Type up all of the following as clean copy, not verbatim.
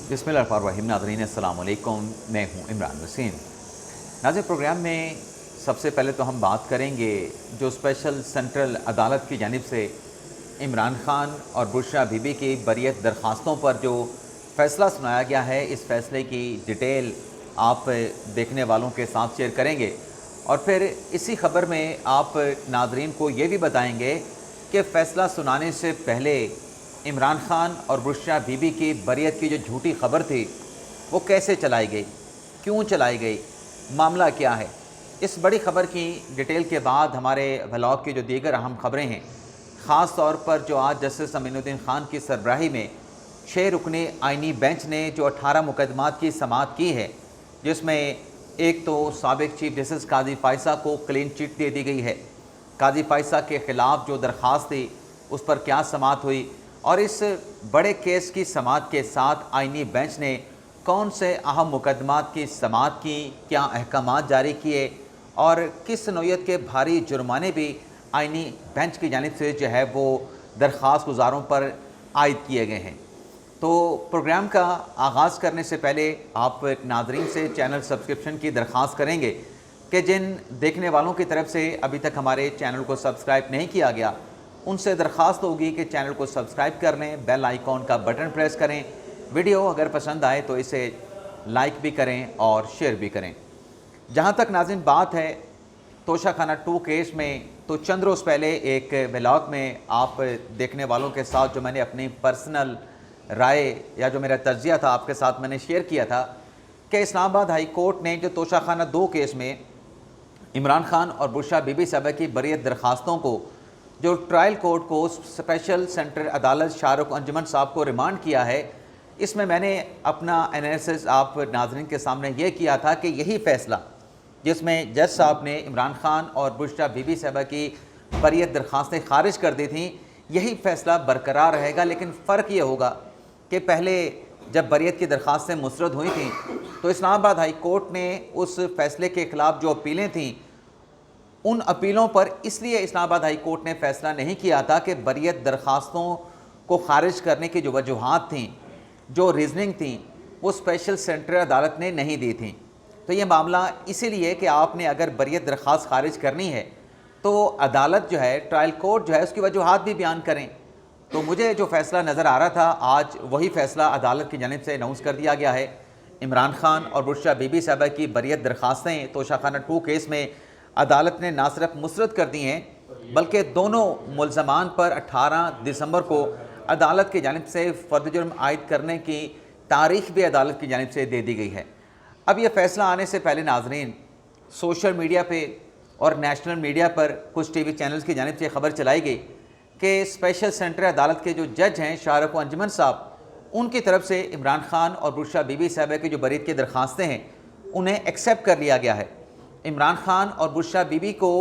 बिस्मिल्लाहिर्रहमानिर्रहीम। नाज़रीन अस्सलाम वालेकुम, मैं हूँ इमरान वसीम। नाज़रीन, प्रोग्राम में सबसे पहले तो हम बात करेंगे जो स्पेशल सेंट्रल अदालत की जानिब से इमरान खान और बुशरा बीबी की बरियत दरख्वास्तों पर जो फ़ैसला सुनाया गया है, इस फ़ैसले की डिटेल आप देखने वालों के साथ शेयर करेंगे और फिर इसी ख़बर में आप नाज़रीन को ये भी बताएंगे कि फ़ैसला सुनाने से पहले इमरान खान और बुशरा बीबी की बरियत की जो झूठी खबर थी वो कैसे चलाई गई, क्यों चलाई गई, मामला क्या है। इस बड़ी खबर की डिटेल के बाद हमारे व्लॉग की जो दीगर अहम खबरें हैं, ख़ास तौर पर जो आज जस्टिस अमीनुद्दीन खान की सरबराही में 6 रुकनी आइनी बेंच ने जो 18 मुकदमात की समाअत की है, जिसमें एक तो साबिक चीफ जस्टिस काजी फ़ायसा को क्लीन चिट दे दी गई है। काजी फ़ायसा के ख़िलाफ़ जो दरख्वास्त थी उस पर क्या समाअत हुई और इस बड़े केस की समाअत के साथ आइनी बेंच ने कौन से अहम मुकदमात की समाअत की, क्या अहकामात जारी किए और किस नौइयत के भारी जुर्माने भी आइनी बेंच की जानिब से जो है वो दरख्वास्त गुज़ारों पर आयद किए गए हैं। तो प्रोग्राम का आगाज़ करने से पहले आप नाज़रीन से चैनल सब्सक्रिप्शन की दरख्वास्त करेंगे कि जिन देखने वालों की तरफ से अभी तक हमारे चैनल को सब्सक्राइब नहीं किया गया, उनसे दरख्वास्त होगी कि चैनल को सब्सक्राइब कर लें, बेल आइकॉन का बटन प्रेस करें, वीडियो अगर पसंद आए तो इसे लाइक भी करें और शेयर भी करें। जहां तक नाज़रीन बात है तोशाखाना 2 केस में, तो चंद रोज़ पहले एक व्लॉग में आप देखने वालों के साथ जो मैंने अपनी पर्सनल राय या जो मेरा तज्ज़िया था आपके साथ मैंने शेयर किया था कि इस्लामाबाद हाई कोर्ट ने जो तोशाखाना 2 केस में इमरान खान और बुशरा बीबी साहबा की बरियत दरख्वास्तों को जो ट्रायल कोर्ट को स्पेशल सेंट्रल अदालत शाहरुख अंजुमन साहब को रिमांड किया है, इसमें मैंने अपना एनालिसिस आप नाज़रीन के सामने ये किया था कि यही फ़ैसला जिसमें जज साहब ने इमरान खान और बुशरा बीबी साहबा की बरियत दरख्वास्तें खारिज कर दी थी, यही फ़ैसला बरकरार रहेगा। लेकिन फ़र्क ये होगा कि पहले जब बरियत की दरख्वास्तें मुस्तरद हुई थी तो इस्लामाबाद हाई कोर्ट ने उस फ़ैसले के ख़िलाफ़ जो अपीलें थीं, उन अपीलों पर इसलिए इस्लामाबाद हाई कोर्ट ने फ़ैसला नहीं किया था कि बरियत दरख्वास्तों को खारिज करने की जो वजूहात थीं, जो रीज़निंग थी, वो स्पेशल सेंट्रल अदालत ने नहीं दी थी। तो ये मामला इसीलिए कि आपने अगर बरियत दरख्वास्त खारिज करनी है तो अदालत जो है, ट्रायल कोर्ट जो है, उसकी वजूहात भी बयान करें। तो मुझे जो फ़ैसला नज़र आ रहा था, आज वही फ़ैसला अदालत की जानिब से अनाउंस कर दिया गया है। इमरान खान और बुशरा बीबी साहबा की बरियत दरख्वास्तें तोशाखाना 2 केस में अदालत ने ना सिर्फ मुस्तरद कर दी हैं बल्कि दोनों मुल्ज़मान पर 18 दिसंबर को अदालत की जानिब से फ़र्द जुर्म आयद करने की तारीख़ भी अदालत की जानिब से दे दी गई है। अब यह फ़ैसला आने से पहले नाज़रीन, सोशल मीडिया पे और नेशनल मीडिया पर कुछ टीवी चैनल्स की जानिब से खबर चलाई गई कि स्पेशल सेंट्रल अदालत के जो जज हैं शाहरुख अंजुमन साहब, उनकी तरफ से इमरान खान और बुशरा बीबी साहबा की जो बरियत की दरख्वास्तें हैं उन्हें एक्सेप्ट कर लिया गया है। इमरान खान और बुशरा बीबी को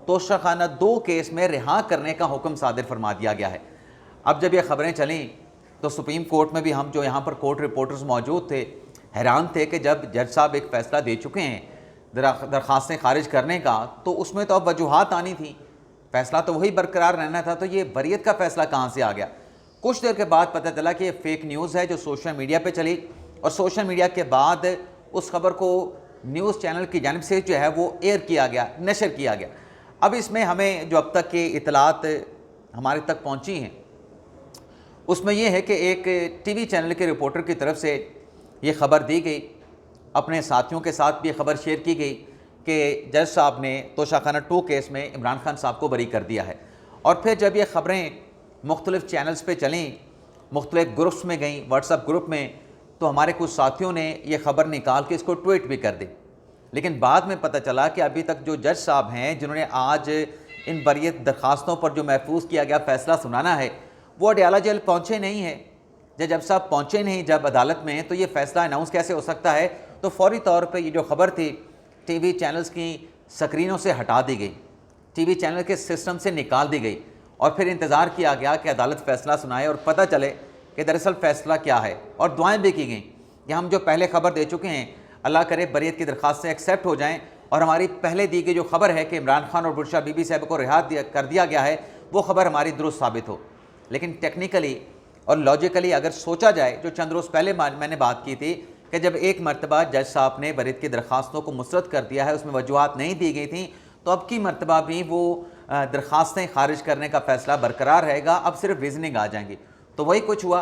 तोशाखाना 2 केस में रिहा करने का हुक्म सादिर फरमा दिया गया है। अब जब ये खबरें चलीं तो सुप्रीम कोर्ट में भी हम जो यहाँ पर कोर्ट रिपोर्टर्स मौजूद थे, हैरान थे कि जब जज साहब एक फ़ैसला दे चुके हैं दरख्वास्तें खारिज करने का, तो उसमें तो अब वजूहात आनी थी, फ़ैसला तो वही बरकरार रहना था, तो ये बरियत का फ़ैसला कहाँ से आ गया। कुछ देर के बाद पता चला कि ये फ़ेक न्यूज़ है जो सोशल मीडिया पर चली और सोशल मीडिया के बाद उस खबर को न्यूज़ चैनल की जानिब से जो है वो एयर किया गया, नशर किया गया। अब इसमें हमें जो अब तक की इतलात हमारे तक पहुंची हैं उसमें यह है कि एक टीवी चैनल के रिपोर्टर की तरफ से ये खबर दी गई, अपने साथियों के साथ भी ये खबर शेयर की गई कि जज साहब ने तोशाखाना 2 केस में इमरान खान साहब को बरी कर दिया है। और फिर जब ये ख़बरें मुख्तलिफ़ चैनल्स पर चलीं, मुख्तलिफ़ ग्रुप्स में गईं, व्हाट्सएप ग्रुप में, तो हमारे कुछ साथियों ने यह ख़बर निकाल के इसको ट्वीट भी कर दी। लेकिन बाद में पता चला कि अभी तक जो जज साहब हैं जिन्होंने आज इन बरियत दरख्वास्तों पर जो महफूज किया गया फ़ैसला सुनाना है, वो अडयाला जेल पहुँचे नहीं हैं। जज साहब पहुँचे नहीं जब अदालत में, तो ये फ़ैसला अनाउंस कैसे हो सकता है। तो फौरी तौर पर ये जो खबर थी टीवी चैनल्स की स्क्रीनों से हटा दी गई, टीवी चैनल के सिस्टम से निकाल दी गई और फिर इंतज़ार किया गया कि अदालत फ़ैसला सुनाए और पता चले कि दरअसल फ़ैसला क्या है। और दुआएं भी की गई कि हम जो पहले ख़बर दे चुके हैं, अल्लाह करे बरियत की दरख्वास्त से एक्सेप्ट हो जाएं और हमारी पहले दी गई जो खबर है कि इमरान खान और बुशरा बीबी साहब को रिहा कर दिया गया है, वो खबर हमारी दुरुस्त साबित हो। लेकिन टेक्निकली और लॉजिकली अगर सोचा जाए, जो चंद रोज़ पहले मैंने बात की थी कि जब एक मरतबा जज साहब ने बरीत की दरख्वास्तों को मुस्तरद कर दिया है, उसमें वजूहात नहीं दी गई थी, तो अब की मरतबा भी वो दरख्वास्तें खारिज करने का फ़ैसला बरकरार रहेगा, अब सिर्फ रीजनिंग आ जाएंगी। तो वही कुछ हुआ,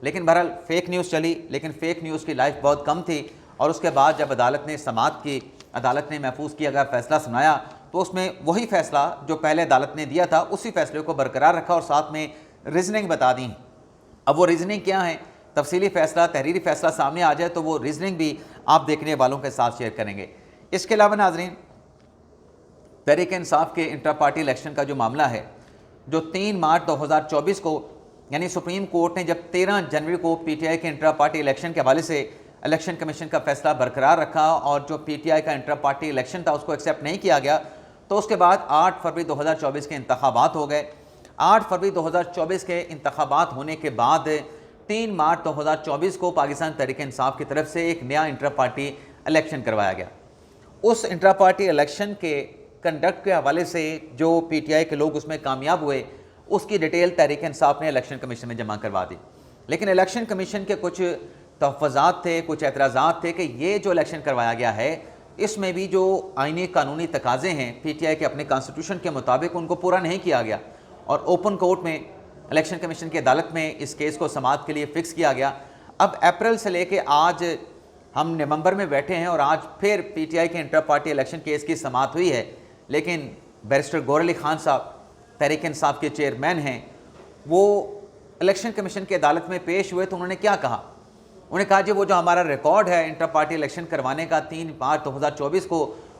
लेकिन बहरहाल फ़ेक न्यूज़ चली, लेकिन फ़ेक न्यूज़ की लाइफ बहुत कम थी। और उसके बाद जब अदालत ने समाअत की, अदालत ने महफूज किया गया फ़ैसला सुनाया, तो उसमें वही फ़ैसला जो पहले अदालत ने दिया था, उसी फ़ैसले को बरकरार रखा और साथ में रीजनिंग बता दी। अब वो रीजनिंग क्या है, तफसीली फ़ैसला, तहरीरी फ़ैसला सामने आ जाए तो वो रीजनिंग भी आप देखने वालों के साथ शेयर करेंगे। इसके अलावा नाज़रीन, तहरीक इंसाफ के इंटर पार्टी इलेक्शन का जो मामला है, जो 3 मार्च 2024 को, यानी सुप्रीम कोर्ट ने जब 13 जनवरी को पीटीआई के इंटर पार्टी इलेक्शन के हवाले से इलेक्शन कमीशन का फैसला बरकरार रखा और जो पीटीआई का इंटर पार्टी इलेक्शन था उसको एक्सेप्ट नहीं किया गया, तो उसके बाद 8 फरवरी 2024 के इंतखाबात हो गए। 8 फरवरी 2024 के इंतखाबात होने के बाद 3 मार्च 2024 को पाकिस्तान तहरीक इंसाफ की तरफ से एक नया इंटर पार्टी इलेक्शन करवाया गया। उस इंटर पार्टी इलेक्शन के कंडक्ट के हवाले से जो पीटीआई के लोग उसमें कामयाब हुए, उसकी डिटेल तहरीक इंसाफ ने इलेक्शन कमीशन में जमा करवा दी। लेकिन इलेक्शन कमीशन के कुछ तहफ़्फ़ुज़ात थे, कुछ एतराज़ात थे कि ये जो इलेक्शन करवाया गया है, इसमें भी जो आईनी कानूनी तकाज़े हैं पीटीआई के अपने कॉन्स्टिट्यूशन के मुताबिक, उनको पूरा नहीं किया गया और ओपन कोर्ट में, इलेक्शन कमीशन की अदालत में इस केस को समाअत के लिए फ़िक्स किया गया। अब अप्रैल से लेके आज हम नवंबर में बैठे हैं और आज फिर पीटीआई के इंटर पार्टी इलेक्शन केस की समाअत हुई है, लेकिन बैरिस्टर गौहर अली खान साहब तहरीक इंसाफ के चेयरमैन हैं, वो इलेक्शन कमीशन की अदालत में पेश हुए तो उन्होंने क्या कहा? उन्होंने कहा जी वो जो हमारा रिकॉर्ड है इंटर पार्टी इलेक्शन करवाने का 3 मार्च 2024 को,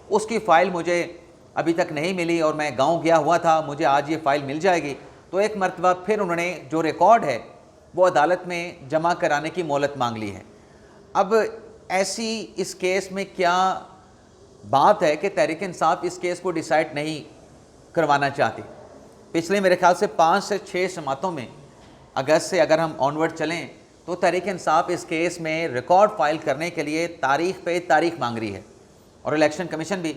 उसकी फ़ाइल मुझे अभी तक नहीं मिली और मैं गांव गया हुआ था, मुझे आज ये फ़ाइल मिल जाएगी। तो एक मरतबा फिर उन्होंने जो रिकॉर्ड है वो अदालत में जमा कराने की मोहलत मांग ली है। अब ऐसी इस केस में क्या बात है कि तहरीक इंसाफ इस केस को डिसाइड नहीं करवाना चाहती? पिछले मेरे ख्याल से 5 से 6 समातों में, अगस्त से अगर हम ऑनवर्ड चलें, तो तहरीक इंसाफ इस केस में रिकॉर्ड फाइल करने के लिए तारीख पे तारीख मांग रही है और इलेक्शन कमीशन भी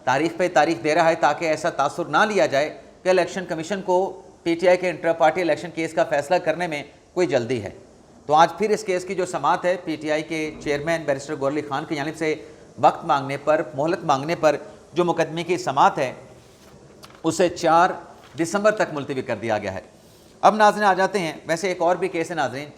तारीख पे तारीख दे रहा है ताकि ऐसा तासुर ना लिया जाए कि इलेक्शन कमीशन को पीटीआई के इंटर पार्टी इलेक्शन केस का फैसला करने में कोई जल्दी है। तो आज फिर इस केस की जो समाअत है, पीटीआई के चेयरमैन बैरिस्टर गौहर अली खान की जानिब से वक्त मांगने पर, मोहलत मांगने पर जो मुकदमे की समाअत है उसे 4 दिसंबर तक मुलतवी कर दिया गया है। अब नाज़रीन आ जाते हैं, वैसे एक और भी केस है नाज़रीन,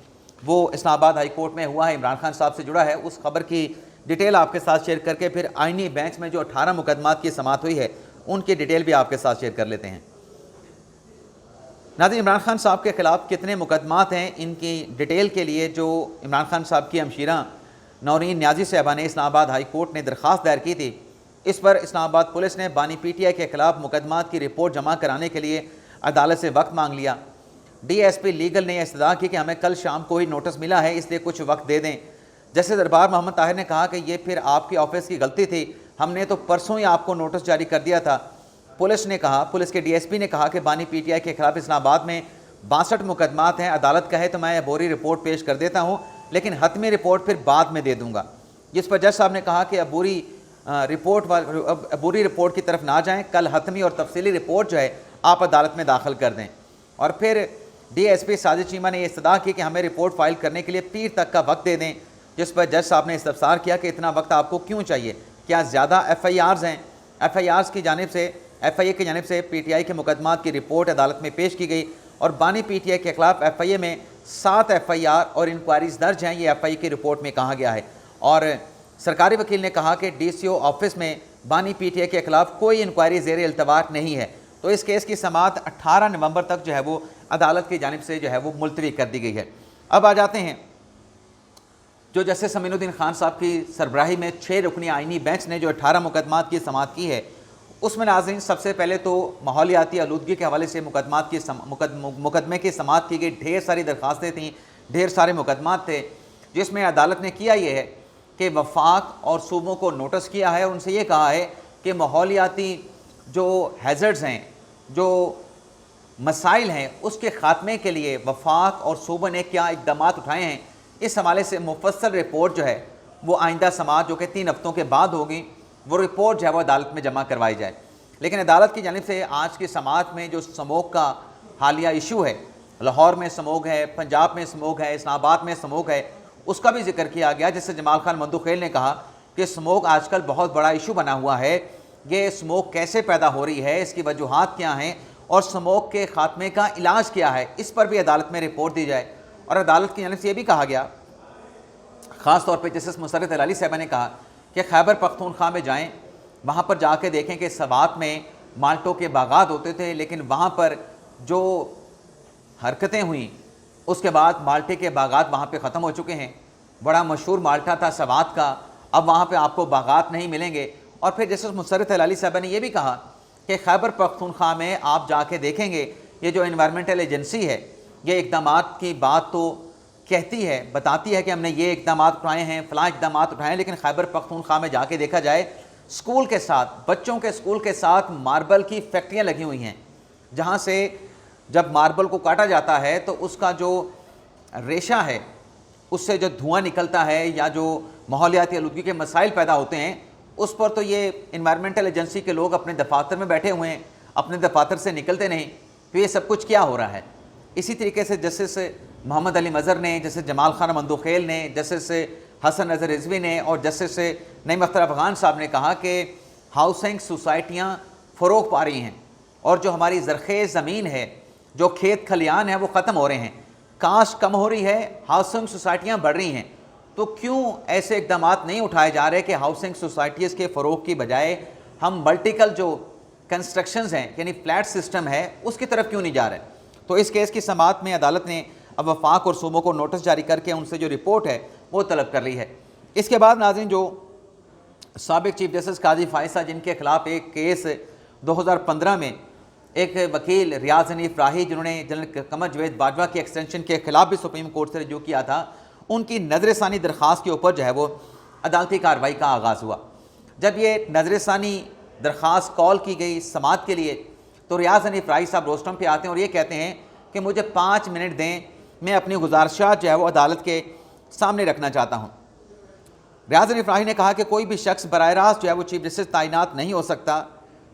वो इस्लामाबाद हाई कोर्ट में हुआ है, इमरान खान साहब से जुड़ा है। उस खबर की डिटेल आपके साथ शेयर करके फिर आईनी बेंच में जो 18 मुकदमात की समाअत हुई है उनकी डिटेल भी आपके साथ शेयर कर लेते हैं। नाज़रीन, इमरान खान साहब के ख़िलाफ़ कितने मुकदमात हैं, इनकी डिटेल के लिए जो इमरान खान साहब की हमशीरा नौरीन न्याजी साहबा ने इस्लामाबाद हाई कोर्ट ने दरख्वास्त दायर की थी, इस पर इस्लामाबाद पुलिस ने बानी पीटीआई के ख़िलाफ़ मुकदमात की रिपोर्ट जमा कराने के लिए अदालत से वक्त मांग लिया। डीएसपी लीगल ने यह इस्तदा की कि हमें कल शाम को ही नोटिस मिला है, इसलिए कुछ वक्त दे दें। जैसे दरबार मोहम्मद ताहिर ने कहा कि ये फिर आपकी ऑफिस की गलती थी, हमने तो परसों ही आपको नोटिस जारी कर दिया था। पुलिस ने कहा, पुलिस के डीएसपी ने कहा कि बानी पीटीआई के खिलाफ इस्लामाबाद में 62 मुकदमात हैं, अदालत कहे तो मैं अबूरी रिपोर्ट पेश कर देता हूँ, लेकिन हतमी रिपोर्ट फिर बाद में दे दूँगा। जिस पर जज साहब ने कहा कि अबूरी रिपोर्ट की तरफ ना जाएँ, कल हतमी और तफसीली रिपोर्ट जो है आप अदालत में दाखिल कर दें। और फिर डीएसपी साजिद चीमा ने यह इस्तदा की कि हमें रिपोर्ट फाइल करने के लिए पीर तक का वक्त दे दें। जिस पर जज साहब ने इस्तफसार किया कि इतना वक्त आपको क्यों चाहिए, क्या ज़्यादा FIRs हैं? FIRs की जानिब से, FIA की जानिब से पीटीआई के मुकदमात की रिपोर्ट अदालत में पेश की गई और बानी पीटीआई के खिलाफ FIA में 7 FIR और इंक्वायरीज दर्ज हैं, ये FIA की रिपोर्ट में कहा गया है। और सरकारी वकील ने कहा कि DCO ऑफिस में बानी पीटीआई के खिलाफ कोई इंक्वायरी ज़ेर इल्तवा नहीं है। तो इस केस की समाअत 18 नवंबर तक जो है वो अदालत की जानिब से जो है वो मुलतवी कर दी गई है। अब आ जाते हैं जो जस्टिस अमीनुद्दीन खान साहब की सरबराही में 6 रुकनी आइनी बेंच ने जो 18 मुकदमात की समाअत की है, उसमें नाज़रीन सबसे पहले तो माहौलियाती आलूदगी के हवाले से मुकदमे की समाअत की गई। ढेर सारी दरख्वास्तें थीं, ढेर सारे मुकदमात थे, जिसमें अदालत ने किया ये है कि वफाक और सूबों को नोटिस किया है, उनसे ये कहा है कि माहौलियाती जो हैज़र्ड्स हैं, जो मसाइल हैं, उसके ख़ात्मे के लिए वफाक और सूबों ने क्या इक़दाम उठाए हैं, इस हवाले से मुफस्सल रिपोर्ट जो है वो आइंदा समाअत जो कि 3 हफ्तों के बाद होगी, वो रिपोर्ट जो है वो अदालत में जमा करवाई जाए। लेकिन अदालत की जानिब से आज की समाअत में जो स्मोक का हालिया इशू है, लाहौर में स्मोक है, पंजाब में स्मोक है, इस्लामाबाद में स्मोक है, उसका भी जिक्र किया गया। जैसे जमाल खान मंदुखेल ने कहा कि स्मोक आजकल बहुत बड़ा इशू बना हुआ है, ये स्मोक कैसे पैदा हो रही है, इसकी वजूहात क्या हैं और स्मोक के ख़ात्मे का इलाज क्या है, इस पर भी अदालत में रिपोर्ट दी जाए। और अदालत की जानिब से ये भी कहा गया, ख़ास तौर पे जस्टिस मुसर्रत अली साहबा ने कहा कि खैबर पख्तूनख्वा में जाएं, वहाँ पर जाके देखें कि सवात में माल्टों के बागात होते थे, लेकिन वहाँ पर जो हरकतें हुई उसके बाद माल्टे के बागात वहाँ पे ख़त्म हो चुके हैं। बड़ा मशहूर माल्टा था सवात का, अब वहाँ पे आपको बागात नहीं मिलेंगे। और फिर जस्टिस मुसर्रत अली साहबा ने यह भी कहा कि खैबर पख्तूनख्वा में आप जाके देखेंगे, ये जो इन्वायरमेंटल एजेंसी है ये इक़दामात की बात तो कहती है, बताती है कि हमने ये इक़दाम उठाए हैं, फ़लाँ इक़दाम उठाए हैं, लेकिन खैबर पख्तूनख्वा में जाके देखा जाए स्कूल के साथ, बच्चों के स्कूल के साथ मार्बल की फैक्ट्रियाँ लगी हुई हैं, जहाँ से जब मार्बल को काटा जाता है तो उसका जो रेशा है उससे जो धुआं निकलता है या जो माहौलियाती आलूदगी के मसाइल पैदा होते हैं, उस पर तो ये इन्वायरमेंटल एजेंसी के लोग अपने दफातर में बैठे हुए हैं, अपने दफातर से निकलते नहीं। तो ये सब कुछ क्या हो रहा है। इसी तरीके से जस्टिस मोहम्मद अली मज़हर ने, जस्टिस जमाल खान मंदुखेल ने, जस्टिस हसन नज़र रिजवी ने और जस्टिस नईम अख्तर अफ़गान साहब ने कहा कि हाउसिंग सोसाइटियाँ फ़रोग़ पा रही हैं और जो हमारी ज़रख़ेज़ ज़मीन है, जो खेत खलियान है, वो ख़त्म हो रहे हैं, काश कम हो रही है, हाउसिंग सोसाइटियाँ बढ़ रही हैं। तो क्यों ऐसे इक़दाम नहीं उठाए जा रहे कि हाउसिंग सोसाइटीज़ के फ़रोग़ की बजाय हम वर्टिकल जो कंस्ट्रक्शंस हैं यानी फ्लैट सिस्टम है उसकी तरफ क्यों नहीं जा रहे। तो इस केस की समाअत में अदालत ने अब वफाक और सूबों को नोटिस जारी करके उनसे जो रिपोर्ट है वो तलब कर ली है। इसके बाद नाज़रीन, जो साबिक़ चीफ जस्टिस काजी फ़ाइज़ जिनके ख़िलाफ़ एक केस 2015 में एक वकील रियाज हनीफ राही जिन्होंने जनरल कमर जवेद बाजवा की एक्सटेंशन के ख़िलाफ़ भी सुप्रीम कोर्ट से रजू किया था, उनकी नज़रसानी दरख्वास्त के ऊपर जो है वो अदालती कार्रवाई का आगाज़ हुआ। जब ये नज़रसानी दरख्वास्त कॉल की गई समाअत के लिए तो रियाज हनीफ राही साहब रोस्टम पे आते हैं और ये कहते हैं कि मुझे 5 मिनट दें, मैं अपनी गुजारिशात जो है वो अदालत के सामने रखना चाहता हूँ। रियाज हनीफ राही ने कहा कि कोई भी शख्स बराह रास्त जो है वो चीफ जस्टिस तैनात नहीं हो सकता।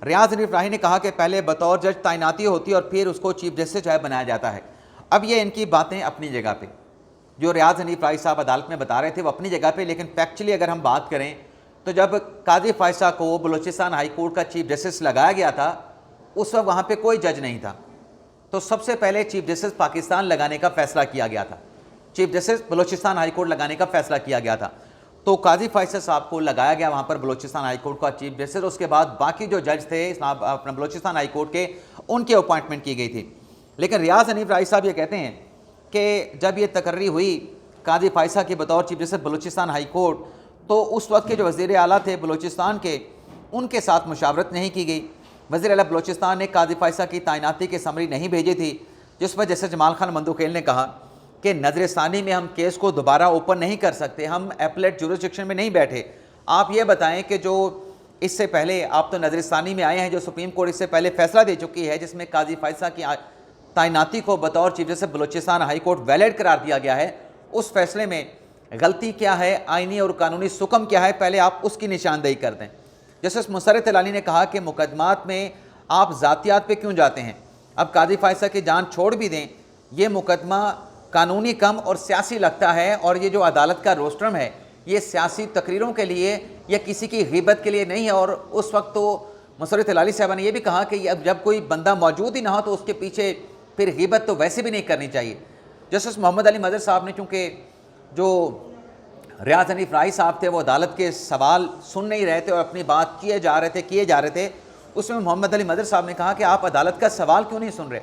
रियाज हनीफ राही ने कहा कि पहले बतौर जज तैनाती होती है और फिर उसको चीफ जस्टिस जो है बनाया जाता है। अब ये इनकी बातें अपनी जगह पे, जो रियाज हनीफ राही साहब अदालत में बता रहे थे वो अपनी जगह पे, लेकिन फैक्चुअली अगर हम बात करें तो जब काजी फ़ाइज़ को बलूचिस्तान हाई कोर्ट का चीफ जस्टिस लगाया गया था उस वक्त वहाँ पे कोई जज नहीं था। तो सबसे पहले चीफ जस्टिस पाकिस्तान लगाने का फ़ैसला किया गया था, chief justice Balochistan high court लगाने का फ़ैसला किया गया था। तो काजी फ़ाइज़ साहब को लगाया गया वहाँ पर बलूचिस्तान हाई कोर्ट का चीफ जस्टिस। उसके बाद बाकी जो जज थे अपना बलूचिस्तान हाई कोर्ट के, उनकी अपॉइंटमेंट की गई थी। लेकिन रियाज हनीफ राही साहब ये कहते हैं कि जब ये तकर्री हुई काजी फ़ाइज़ की बतौर chief justice Balochistan high court, तो उस वक्त के जो वज़ीर आला थे बलूचिस्तान के, उनके साथ मुशावरत नहीं की गई। वज़ीर आला बलूचिस्तान ने काजी फ़ाइज़ की तैनाती की समरी नहीं भेजी थी, जिस पर जैसे जमाल खान मंदुखेल ने कहा कि नज़रसानी में हम केस को दोबारा ओपन नहीं कर सकते, हम एपलेट जुरिस्डिक्शन में नहीं बैठे। आप ये बताएं कि जो इससे पहले आप तो नज़रसानी में आए हैं, जो सुप्रीम कोर्ट इससे पहले फ़ैसला दे चुकी है जिसमें काजी फ़ाइज़ की तैनाती को बतौर chief justice Balochistan high court valid करार दिया गया है, उस फैसले में गलती क्या है, आइनी और कानूनी सुकम क्या है, पहले आप उसकी निशानदेही कर दें। जस्टिस मुसर्रत अली ने कहा कि मुकदमात में आप ज़ातियात पे क्यों जाते हैं, अब काजी फ़ाइज़ की जान छोड़ भी दें, ये मुकदमा कानूनी कम और सियासी लगता है और ये जो अदालत का रोस्ट्रम है ये सियासी तकरीरों के लिए या किसी की ग़ीबत के लिए नहीं है। और उस वक्त तो मुसर्रत अली साहब ने यह भी कहा कि अब जब कोई बंदा मौजूद ही ना हो तो उसके पीछे फिर ग़ीबत तो वैसे भी नहीं करनी चाहिए। जस्टिस मोहम्मद अली मज़हर साहब ने, चूँकि जो रियाज हनीफ राही साहब थे वो अदालत के सवाल सुन नहीं रहे थे और अपनी बात किए जा रहे थे, उसमें मोहम्मद अली मज़हर साहब ने कहा कि आप अदालत का सवाल क्यों नहीं सुन रहे,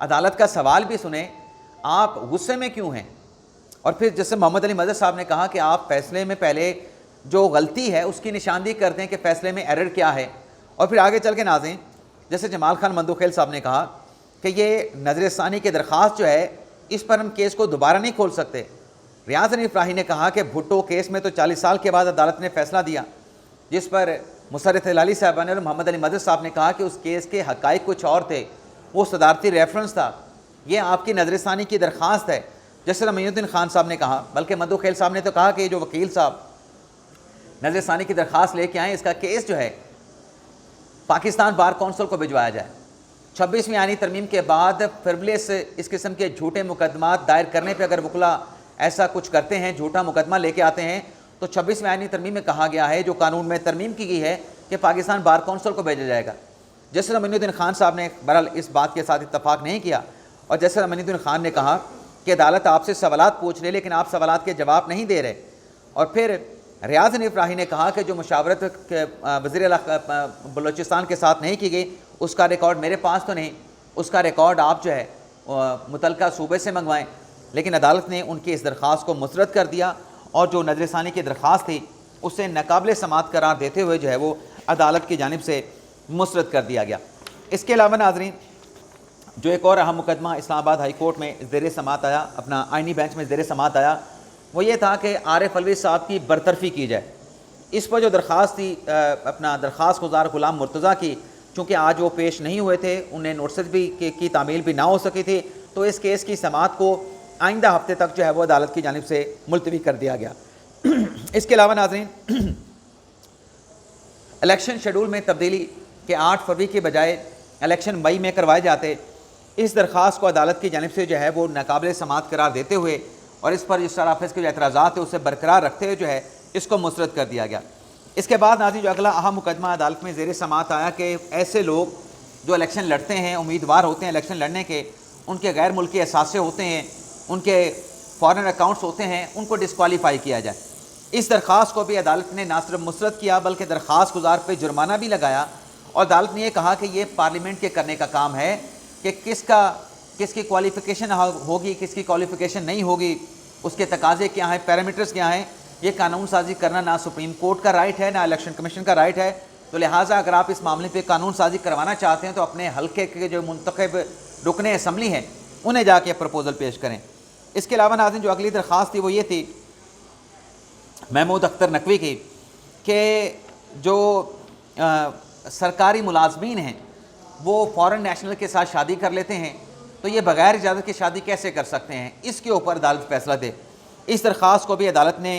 अदालत का सवाल भी सुने, आप गुस्से में क्यों हैं। और फिर जैसे मोहम्मद अली मज़हर साहब ने कहा कि आप फ़ैसले में पहले जो गलती है उसकी निशानदेही कर दें कि फ़ैसले में एरर क्या है। और फिर आगे चल के नाज़रीन, जैसे जमाल खान मंदुखेल साहब ने कहा कि ये नज़रसानी की दरख्वास्त जो है इस पर हम केस को दोबारा नहीं खोल सकते। रियाज हनीफ राही ने कहा कि भुट्टो केस में तो 40 साल के बाद अदालत ने फ़ैसला दिया, जिस पर मुसर्रत अली साहब ने और मोहम्मद अली मज़हर साहब ने कहा कि उस केस के हक़ाइक़ कुछ और थे, वो सदारती रेफरेंस था, ये आपकी नज़रसानी की दरख्वास्त है। जैसे मईनुद्दीन खान साहब ने कहा, बल्कि मंदुखेल साहब ने तो कहा कि जो वकील साहब नज़रसानी की दरख्वास्त लेके आए, इसका केस जो है पाकिस्तान बार कौंसिल को भिजवाया जाए। 26वीं आईनी तरमीम के बाद फ्रिवलेस इस किस्म के झूठे मुकदमात दायर करने पर अगर वकला ऐसा कुछ करते हैं, झूठा मुकदमा लेके आते हैं, तो 26वीं आईनी तरमीम में कहा गया है, जो कानून में तरमीम की गई है, कि पाकिस्तान बार कौंसिल को भेजा जाएगा। जस्टिस अमीनुद्दीन खान साहब ने बहरहाल इस बात के साथ इत्तफाक नहीं किया और जस्टिस अमीनुद्दीन खान ने कहा कि अदालत आपसे सवालात पूछ रही, लेकिन आप सवालात के जवाब नहीं दे रहे। और फिर रियाज हनीफ राही ने कहा कि जो मुशावरत के वज़ीर बलूचिस्तान के साथ नहीं की गई, उसका रिकॉर्ड मेरे पास तो नहीं, उसका रिकॉर्ड आप जो है मुतलका सूबे से मंगवाएं। लेकिन अदालत ने उनकी इस दरख्वास्त को मुस्तरद कर दिया और जो नजरसानी की दरख्वास्त थी उसे नाकाबिल समाअत करार देते हुए जो है वो अदालत की जानिब से मुस्तरद कर दिया गया। इसके अलावा नाज़रीन, जो एक और अहम मुकदमा इस्लामाबाद हाई कोर्ट में ज़ेर समाअत आया, अपना आइनी बेंच में ज़ेर समाअत आया, वो ये था कि आरिफ अलवी साहब की बरतरफ़ी की जाए। इस पर जो दरख्वास्त थी अपना दरख्वास्त गुज़ार ग़ुलाम मुर्तज़ा की, चूँकि आज वो पेश नहीं हुए थे, उन्हें नोटिस भी की तामील भी ना हो सकी थी, तो इस केस की समाअत को आइंदा हफ्ते तक जो है वो अदालत की जानिब से मुलतवी कर दिया गया। इसके अलावा नाज़रीन, इलेक्शन शेड्यूल में तब्दीली के 8 फरवरी के बजाय इलेक्शन मई में करवाए जाते, इस दरख्वास्त को अदालत की जानिब से जो है वो नाकाबिल समाअत करार देते हुए और इस पर रजिस्ट्रार ऑफिस के जो एतराज़ात है उसे बरकरार रखते हुए जो है इसको मुस्तरद कर दिया गया। इसके बाद नाज़रीन, जो अगला अहम मुकदमा अदालत में ज़ेर समाअत आया कि ऐसे लोग जो इलेक्शन लड़ते हैं, उम्मीदवार होते हैं इलेक्शन लड़ने के, उनके गैर मुल्की असासे होते हैं, उनके फॉरेन अकाउंट्स होते हैं, उनको डिस्क्वालीफाई किया जाए। इस दरख्वास्त को भी अदालत ने ना सिर्फ मुस्तरद किया बल्कि दरख्वास्त गुजार पर जुर्माना भी लगाया और अदालत ने यह कहा कि ये पार्लियामेंट के करने का काम है कि किसकी क्वालिफ़िकेशन होगी, किसकी क्वालिफ़िकेशन नहीं होगी, उसके तकाजे क्या हैं, पैरामीटर्स क्या हैं, ये कानून साजी करना ना सुप्रीम कोर्ट का राइट है ना इलेक्शन कमीशन का राइट है। तो लिहाजा अगर आप इस मामले पे कानून साजी करवाना चाहते हैं तो अपने हल्के के जो मुंतखब रुकने असम्बली हैं उन्हें जाके प्रपोज़ल पेश करें। इसके अलावा नाज़रीन, जो अगली दरख्वास्त थी वो ये थी महमूद अख्तर नकवी की कि जो सरकारी मुलाजमीन हैं वो फॉरेन नेशनल के साथ शादी कर लेते हैं, तो ये बग़ैर इजाज़त की शादी कैसे कर सकते हैं, इसके ऊपर अदालत फैसला दे। इस दरख्वास्त को भी अदालत ने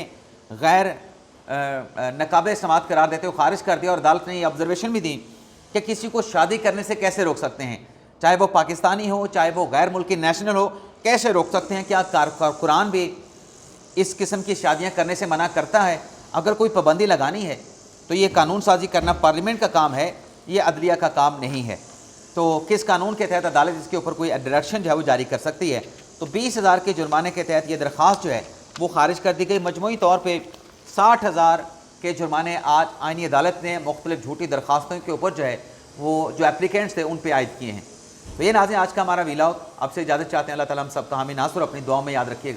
गैर नाकाबिल समाअत करार देते हुए खारिज कर दिया और अदालत ने ये ऑब्जर्वेशन भी दी कि किसी को शादी करने से कैसे रोक सकते हैं, चाहे वो पाकिस्तानी हो चाहे वो गैर मुल्की नेशनल हो, कैसे रोक सकते हैं। क्या कुरान भी इस किस्म की शादियाँ करने से मना करता है? अगर कोई पाबंदी लगानी है तो ये कानून साजी करना पार्लियामेंट का काम है, ये अदलिया का काम नहीं है। तो किस कानून के तहत अदालत इसके ऊपर कोई डायरेक्शन जो है वो जारी कर सकती है? तो 20,000 के जुर्माने के तहत ये दरख्वास्त जो है वो खारिज कर दी गई। मजमूई तौर पे 60,000 के जुर्माने आज आईनी अदालत ने मुख्तलिफ झूठी दरख्वास्तों के ऊपर जो है वो जो एप्लीकेंट्स थे उन पर आयद किए हैं। तो ये नाज़रीन, आज का हमारा वीलॉग, आपसे इजाज़त चाहते हैं। अल्लाह ताला हम सब का हामी नासुर अपनी दुआ में याद रखिएगा।